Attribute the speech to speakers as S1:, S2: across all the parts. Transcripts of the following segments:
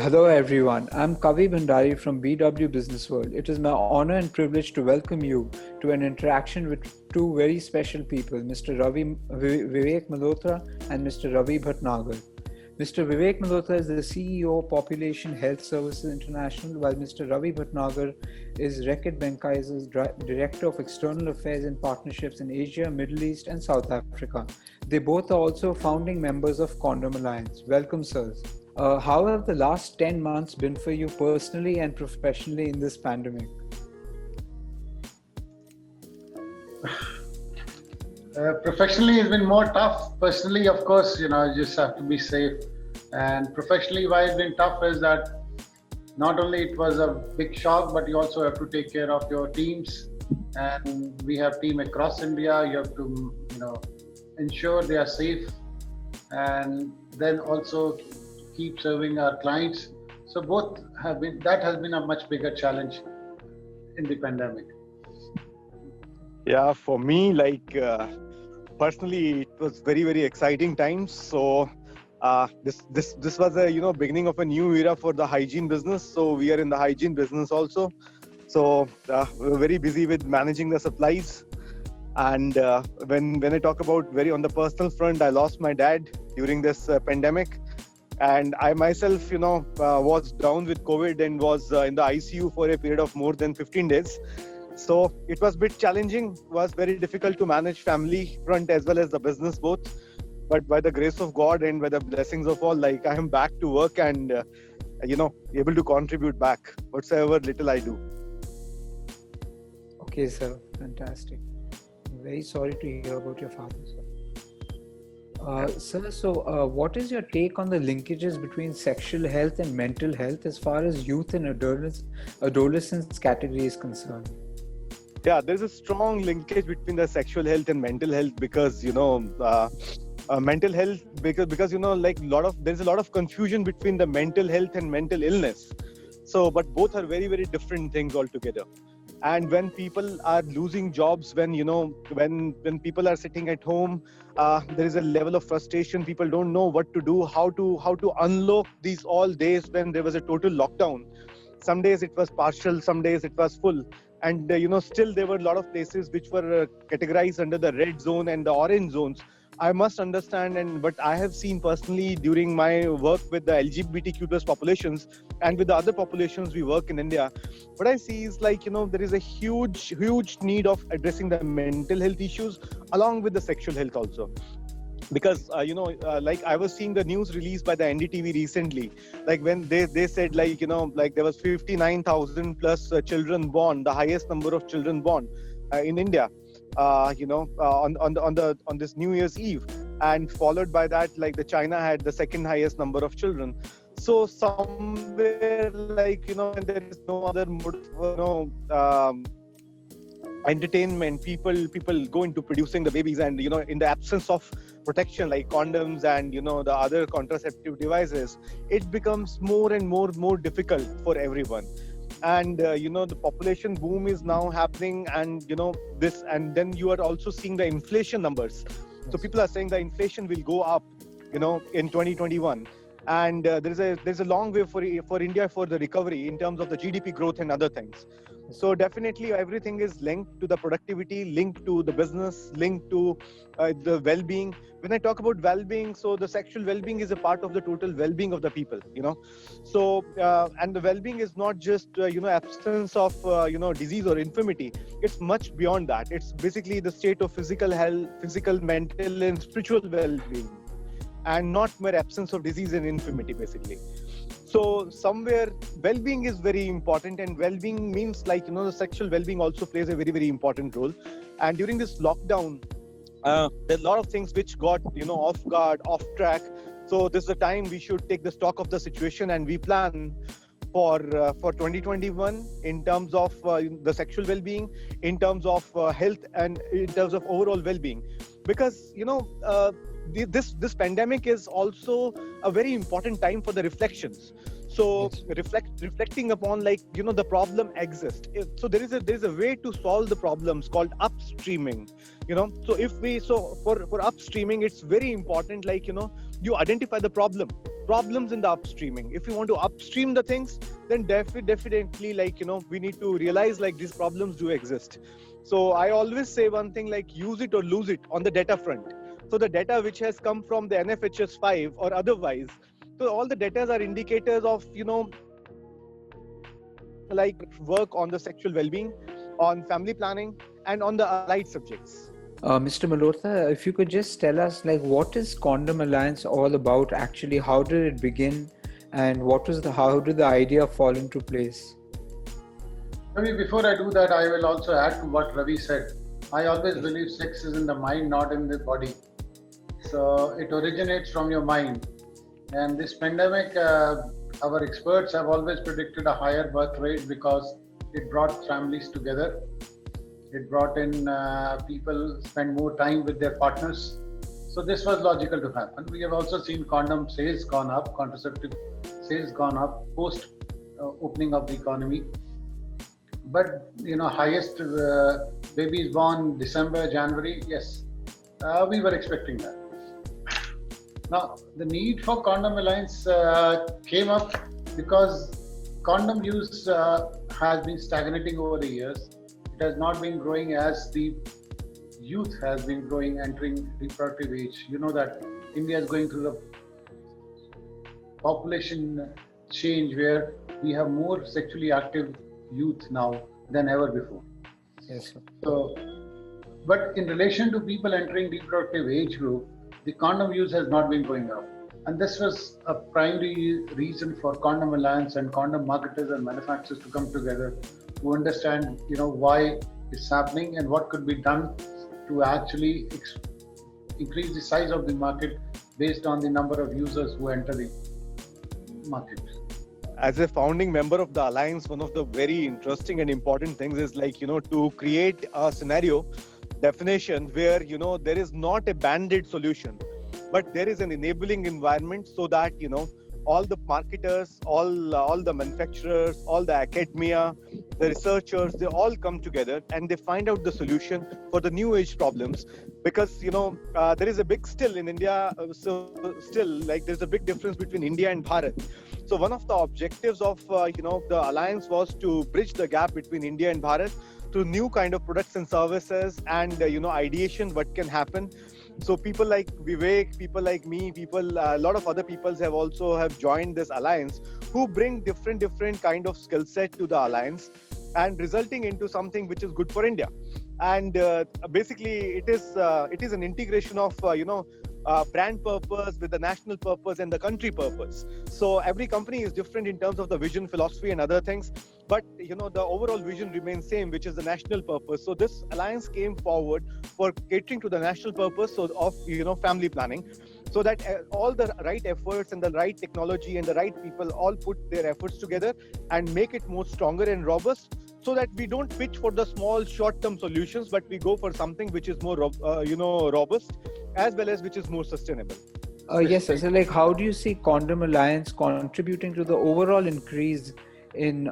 S1: Hello everyone, I'm Kavi Bhandari from BW Business World. It is my honor and privilege to welcome you to an interaction with two very special people, Mr. Vivek Malhotra and Mr. Ravi Bhatnagar. Mr. Vivek Malhotra is the CEO of Population Health Services International, while Mr. Ravi Bhatnagar is Reckitt Benckiser's Director of External Affairs and Partnerships in Asia, Middle East and South Africa. They both are also founding members of Condom Alliance. Welcome, sirs. How have the last 10 months been for you personally and professionally in this pandemic?
S2: Professionally, it's been more tough. Personally, of course, you just have to be safe. And professionally, why it's been tough is that not only it was a big shock, but you also have to take care of your teams. And we have team across India. You have to, ensure they are safe, and then also keep serving our clients. So both that has been a much bigger challenge in the pandemic.
S3: Yeah, for me, personally, it was very, very exciting times. So this was a beginning of a new era for the hygiene business. So we are in the hygiene business also. So we're very busy with managing the supplies. And when I talk about very on the personal front, I lost my dad during this pandemic. And I myself, was down with COVID and was in the ICU for a period of more than 15 days. So it was a bit challenging, was very difficult to manage family front as well as the business both. But by the grace of God and by the blessings of all, I am back to work and, able to contribute back whatsoever little I do.
S1: Okay, sir. Fantastic. I'm very sorry to hear about your father, sir. Sir, so what is your take on the linkages between sexual health and mental health as far as youth and adolescence category is concerned?
S3: Yeah, there's a strong linkage between the sexual health and mental health because, mental health, because there's a lot of confusion between the mental health and mental illness. So, but both are very, very different things altogether. And when people are losing jobs, when people are sitting at home, there is a level of frustration. People don't know what to do, how to unlock these all days when there was a total lockdown. Some days it was partial, some days it was full. And, still there were a lot of places which were categorized under the red zone and the orange zones. I must understand, and what I have seen personally during my work with the LGBTQ plus populations and with the other populations we work in India, what I see is there is a huge need of addressing the mental health issues along with the sexual health also. Because, I was seeing the news released by the NDTV recently, when they said, there was 59,000 plus children born, the highest number of children born in India. On this New Year's Eve, and followed by that, the China had the second highest number of children. So somewhere, when there is no other mode of, entertainment, people go into producing the babies, and in the absence of protection like condoms and the other contraceptive devices, it becomes more and more difficult for everyone. And the population boom is now happening, and this, and then you are also seeing the inflation numbers. So people are saying the inflation will go up in 2021, and there's a long way for India for the recovery in terms of the GDP growth and other things. So definitely everything is linked to the productivity, linked to the business, linked to the well-being. When I talk about well-being, so the sexual well-being is a part of the total well-being of the people, So, and the well-being is not just, absence of, disease or infirmity. It's much beyond that. It's basically the state of physical health, physical, mental and spiritual well-being, and not mere absence of disease and infirmity, basically. So somewhere well-being is very important, and well-being means the sexual well-being also plays a very, very important role. And during this lockdown, there are a lot of things which got, off guard, off track. So this is the time we should take the stock of the situation, and we plan for 2021 in terms of the sexual well-being, in terms of health, and in terms of overall well-being. Because, this pandemic is also a very important time for the reflections. So reflecting upon the problem exists. So there is a way to solve the problems called upstreaming. So for upstreaming, it's very important you identify the problem. problems in the upstreaming. If you want to upstream the things, then definitely, like, we need to realize like these problems do exist. So I always say one thing, like, use it or lose it on the data front. So the data which has come from the NFHS 5 or otherwise, so all the data are indicators of, like work on the sexual well-being, on family planning, and on the allied subjects.
S1: Mr. Malhotra, if you could just tell us, like, what is Condom Alliance all about actually? How did it begin, and how did the idea fall into place?
S2: Ravi, before I do that, I will also add to what Ravi said. I always believe sex is in the mind, not in the body. So it originates from your mind. And this pandemic, our experts have always predicted a higher birth rate because it brought families together. It brought in people spend more time with their partners. So this was logical to happen. We have also seen condom sales gone up, contraceptive sales gone up post opening of the economy. But highest babies born December, January, yes, we were expecting that. Now, the need for Condom Alliance came up because condom use has been stagnating over the years. It has not been growing as the youth has been growing, entering reproductive age. You know that India is going through the population change where we have more sexually active youth now than ever before.
S1: Yes, sir.
S2: So, but in relation to people entering reproductive age group, the condom use has not been going up. And this was a primary reason for Condom Alliance and condom marketers and manufacturers to come together to understand, why it's happening and what could be done to actually increase the size of the market based on the number of users who enter the market.
S3: As a founding member of the Alliance, one of the very interesting and important things is like, to create a scenario definition where, there is not a band-aid solution, but there is an enabling environment so that, all the marketers, all the manufacturers, all the academia, the researchers, they all come together and they find out the solution for the new age problems. Because, there is a big still in India, there's a big difference between India and Bharat. So one of the objectives of, the Alliance was to bridge the gap between India and Bharat to new kind of products and services and, ideation, what can happen. So people like Vivek, people like me, a lot of other people have joined this alliance who bring different kind of skill set to the alliance and resulting into something which is good for India. And basically it is an integration of, brand purpose with the national purpose and the country purpose. So every company is different in terms of the vision, philosophy and other things. But, the overall vision remains same, which is the national purpose. So this alliance came forward for catering to the national purpose of, family planning, so that all the right efforts and the right technology and the right people all put their efforts together and make it more stronger and robust, so that we don't pitch for the small short-term solutions, but we go for something which is more, robust, as well as which is more sustainable.
S1: Yes, sir. So, like, how do you see Condom Alliance contributing to the overall increase in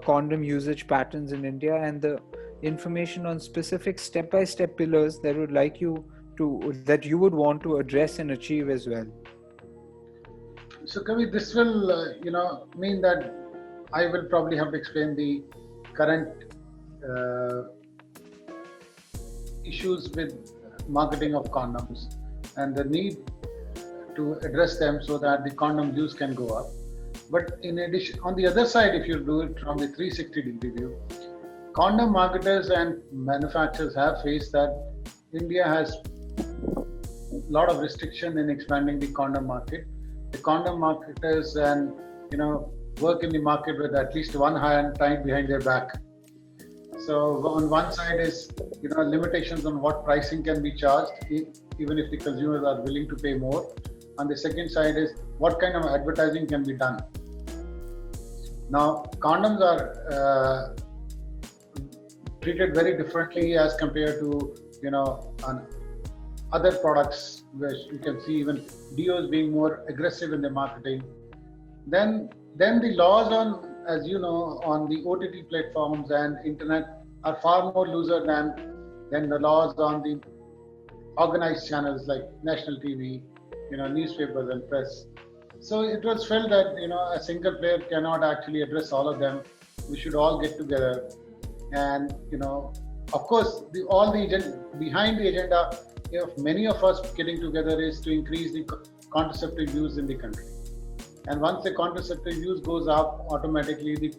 S1: condom usage patterns in India, and the information on specific step-by-step pillars that that you would want to address and achieve as well?
S2: So, Kavi, this will, mean that I will probably have to explain the current issues with marketing of condoms and the need to address them so that the condom use can go up. But in addition, on the other side, if you do it from the 360-degree view, condom marketers and manufacturers have faced that India has a lot of restriction in expanding the condom market. The condom marketers and work in the market with at least one hand tied behind their back. So on one side is limitations on what pricing can be charged, even if the consumers are willing to pay more. On the second side is what kind of advertising can be done. Now, condoms are treated very differently as compared to on other products, where you can see even deos being more aggressive in their marketing. Then the laws on, as you know, on the OTT platforms and internet are far more looser than the laws on the organized channels like national TV, newspapers and press. So it was felt that a single player cannot actually address all of them. We should all get together, and of course, all the behind the agenda of many of us getting together is to increase the contraceptive use in the country. And once the contraceptive use goes up, automatically the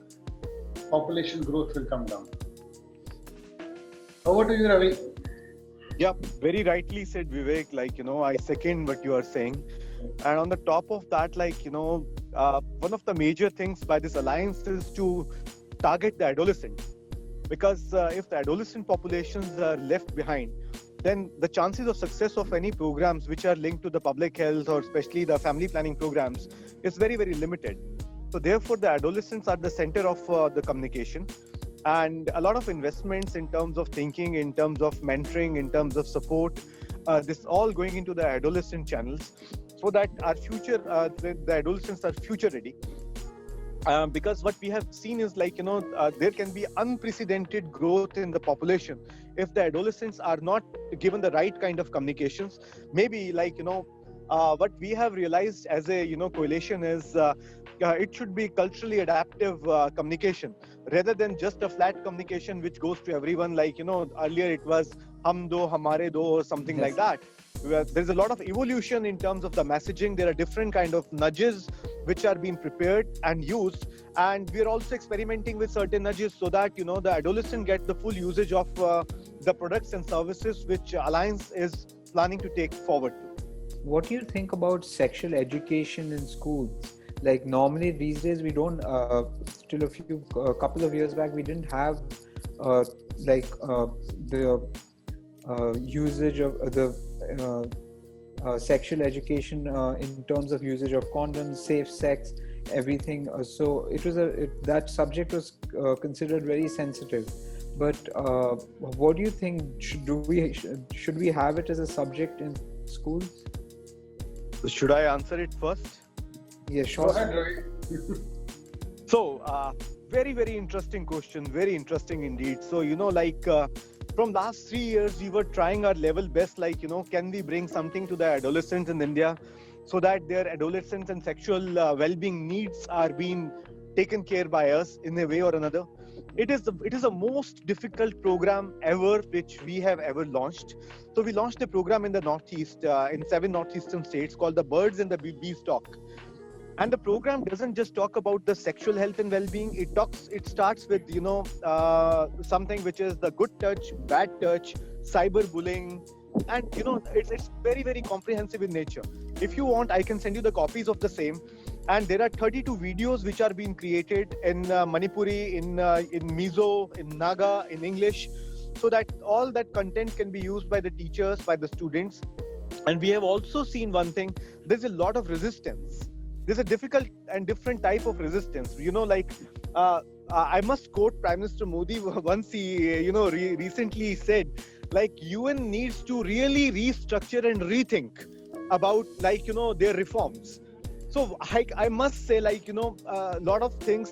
S2: population growth will come down. Over to you, Ravi.
S3: Yeah, very rightly said, Vivek. I second what you are saying. And on the top of that, one of the major things by this alliance is to target the adolescent. Because if the adolescent populations are left behind, then the chances of success of any programs which are linked to the public health or especially the family planning programs is very, very limited. So therefore, the adolescents are the center of the communication. And a lot of investments in terms of thinking, in terms of mentoring, in terms of support, this all going into the adolescent channels so that our future, the adolescents are future ready. Because what we have seen is there can be unprecedented growth in the population if the adolescents are not given the right kind of communications. Maybe what we have realized as a coalition is it should be culturally adaptive communication rather than just a flat communication which goes to everyone. Earlier it was hum do, hamare do, or something like that. There's a lot of evolution in terms of the messaging. There are different kind of nudges which are being prepared and used, and we're also experimenting with certain nudges so that the adolescent get the full usage of the products and services which Alliance is planning to take forward.
S1: What do you think about sexual education in schools? Like normally these days we don't. Till a couple of years back we didn't have the usage of the sexual education in terms of usage of condoms, safe sex, everything. So it was that subject was considered very sensitive. But what do you think? Should we have it as a subject in schools?
S3: Should I answer it first?
S1: Yeah, sure.
S2: Go ahead, Ravi.
S3: So, very, very interesting question. Very interesting indeed. So, from last 3 years, we were trying our level best, can we bring something to the adolescents in India so that their adolescence and sexual well-being needs are being taken care by us in a way or another. It is the most difficult program ever which we have ever launched. So we launched a program in the Northeast, in 7 Northeastern states called the Birds and the Beestalk. And the program doesn't just talk about the sexual health and well-being. It starts with something which is the good touch, bad touch, cyberbullying, and it's very, very comprehensive in nature. If you want, I can send you the copies of the same. And there are 32 videos which are being created in Manipuri, in Mizo, in Naga, in English, so that all that content can be used by the teachers, by the students. And we have also seen one thing: there's a lot of resistance. There's a difficult and different type of resistance. I must quote Prime Minister Modi once he, recently said, UN needs to really restructure and rethink about, their reforms. So I must say, a lot of things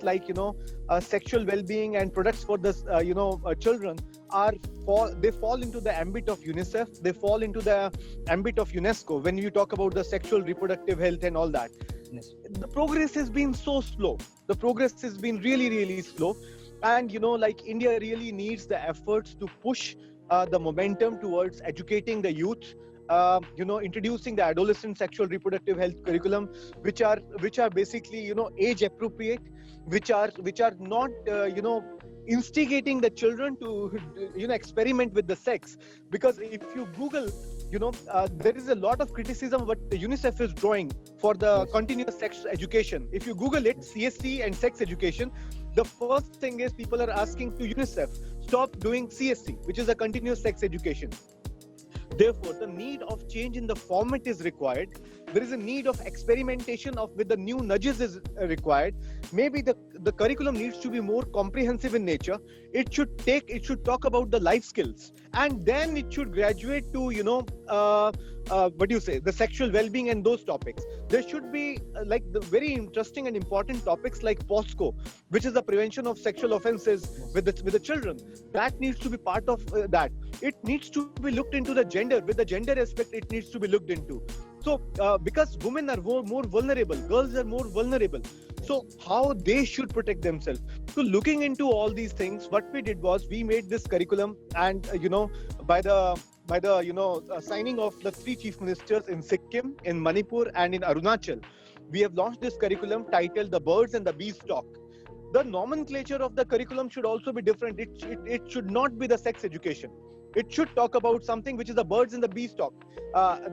S3: sexual well-being and products for the, children they fall into the ambit of UNICEF. They fall into the ambit of UNESCO when you talk about the sexual reproductive health and all that.
S1: Yes.
S3: The progress has been so slow. The progress has been really, really slow. And, India really needs the efforts to push the momentum towards educating the youth, introducing the adolescent sexual reproductive health curriculum, which are basically, age appropriate, which are not, instigating the children to, experiment with the sex. Because if you Google, there is a lot of criticism what the UNICEF is drawing for the continuous sex education. If you Google it, CSC and sex education, the first thing is people are asking to UNICEF, stop doing CSC, which is a continuous sex education. Therefore, the need of change in the format is required. There is a need of experimentation with the new nudges is required. Maybe the curriculum needs to be more comprehensive in nature. It should talk about the life skills, and then it should graduate to the sexual well-being and those topics. There should be the very interesting and important topics like POSCO, which is the prevention of sexual offences with the children. That needs to be part of that. It needs to be looked into the gender. With the gender aspect, it needs to be looked into. So because women are more vulnerable, girls are more vulnerable. So how they should protect themselves. So looking into all these things, what we did was we made this curriculum, and by the signing of the 3 chief ministers in Sikkim, in Manipur, and in Arunachal, we have launched this curriculum titled The Birds and the Beestalk. The nomenclature of the curriculum should also be different. It should not be the sex education. It should talk about something which is the birds and the beestalk.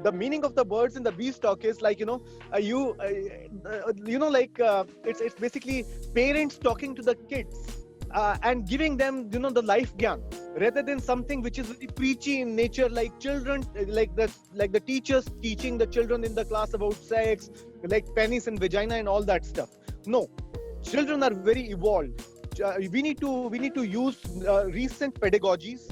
S3: The meaning of the birds and the beestalk is like it's basically parents talking to the kids and giving them the life gyan, rather than something which is very preachy in nature, like children, like the teachers teaching the children in the class about sex, like penis and vagina and all that stuff. No, children are very evolved. We need to use recent pedagogies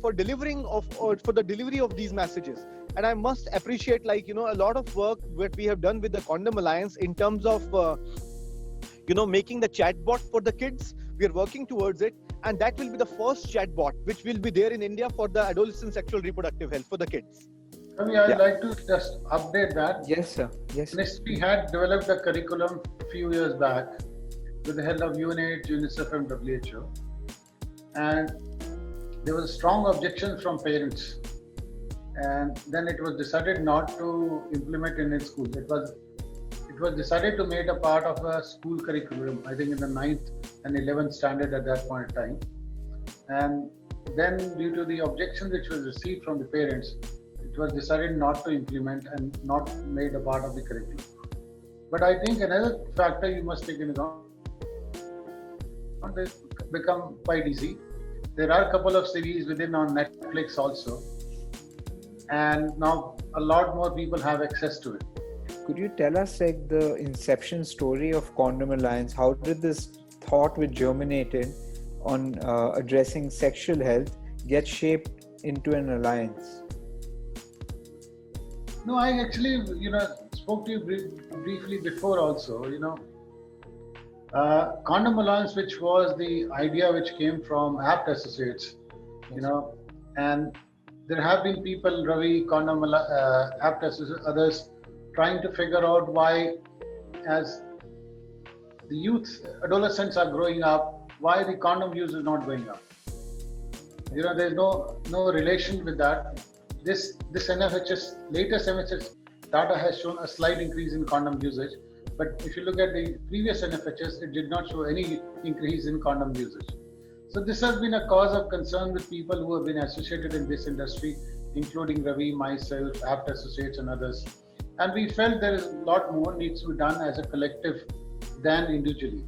S3: for the delivery of these messages. And I must appreciate a lot of work that we have done with the Condom Alliance in terms of making the chatbot for the kids. We are working towards it, and that will be the first chatbot which will be there in India for the adolescent sexual reproductive health for the kids.
S2: Ravi, I'd like to just update that.
S1: Yes, sir. Yes.
S2: Ministry had developed a curriculum a few years back with the help of UNAIDS, UNICEF, and WHO, and there was strong objection from parents, and then it was decided not to implement in its school. It was decided to make a part of a school curriculum, I think in the 9th and 11th standard at that point in time. And then due to the objection which was received from the parents, it was decided not to implement and not made a part of the curriculum. But I think another factor you must take into account is become quite easy. There are a couple of series within on Netflix also, and now a lot more people have access to it.
S1: Could you tell us the inception story of Condom Alliance? How did this thought which germinated on addressing sexual health get shaped into an alliance?
S2: No, I actually, spoke to you briefly before also, Condom Alliance, which was the idea which came from APT Associates, and there have been people, Ravi, APT Associates, others, trying to figure out why, as the youth, adolescents are growing up, why the condom use is not going up. There's no relation with that. This NFHS, latest NFHS data has shown a slight increase in condom usage. But if you look at the previous NFHS, it did not show any increase in condom usage. So this has been a cause of concern with people who have been associated in this industry, including Ravi, myself, APT Associates, and others. And we felt there is a lot more needs to be done as a collective than individually,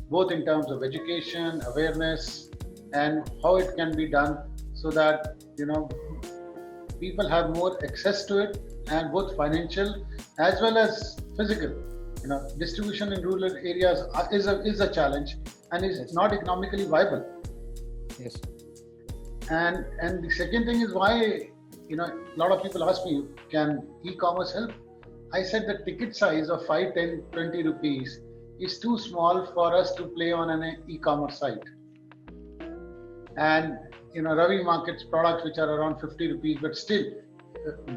S2: both in terms of education, awareness, and how it can be done so that people have more access to it, and both financial as well as physical. Distribution in rural areas is a challenge and is not economically viable.
S1: Yes.
S2: And the second thing is why, a lot of people ask me, can e-commerce help? I said the ticket size of 5, 10, 20 rupees is too small for us to play on an e-commerce site. And, Ravi markets products which are around 50 rupees, but still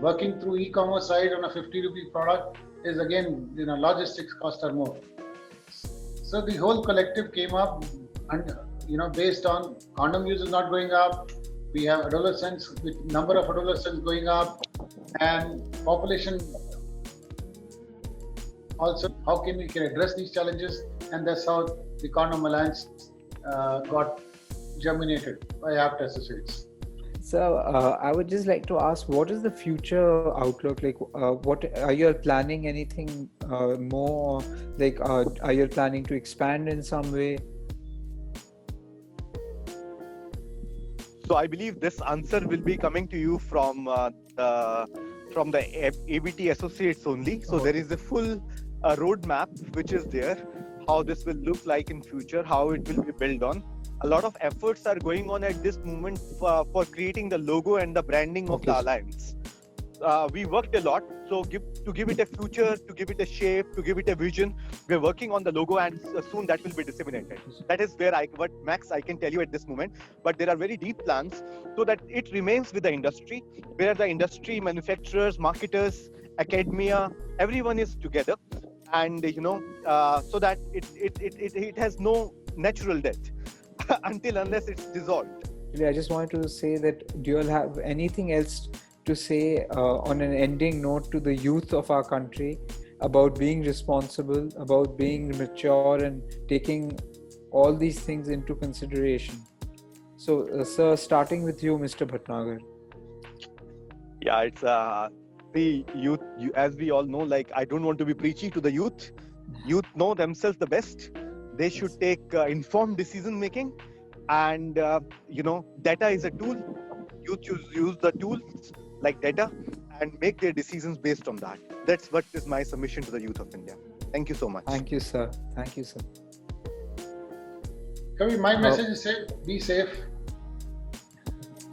S2: working through e-commerce site on a 50 rupee product is again, logistics costs are more. So the whole collective came up and, based on condom use is not going up. We have adolescents, with number of adolescents going up, and population also. How can we address these challenges? And that's how the Condom Alliance got germinated by APT Associates.
S1: So I would just like to ask, what is the future outlook? Like, what are you planning? Anything more? Like, are you planning to expand in some way?
S3: So I believe this answer will be coming to you from the ABT Associates only. So there is a full roadmap which is there, how this will look like in future, how it will be built on. A lot of efforts are going on at this moment for creating the logo and the branding of the alliance. We worked a lot, so to give it a future, to give it a shape, to give it a vision, we're working on the logo, and soon that will be disseminated. That is what max I can tell you at this moment. But there are very deep plans so that it remains with the industry, where the industry, manufacturers, marketers, academia, everyone is together, and so that it has no natural death until unless it's dissolved.
S1: I just wanted to say that, do you all have anything else to say on an ending note to the youth of our country about being responsible, about being mature and taking all these things into consideration? So, sir, starting with you, Mr. Bhatnagar.
S3: Yeah, it's the youth. As we all know, like, I don't want to be preachy to the youth. Youth know themselves the best. They should take informed decision making, and data is a tool. Youth use the tools like data and make their decisions based on that. That's what is my submission to the youth of India. Thank you so much.
S1: Thank you, sir. Thank you, sir.
S2: Kavi, my message is safe. Be safe.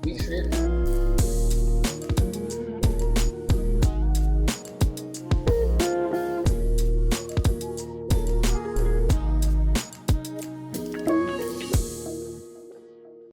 S2: Be safe.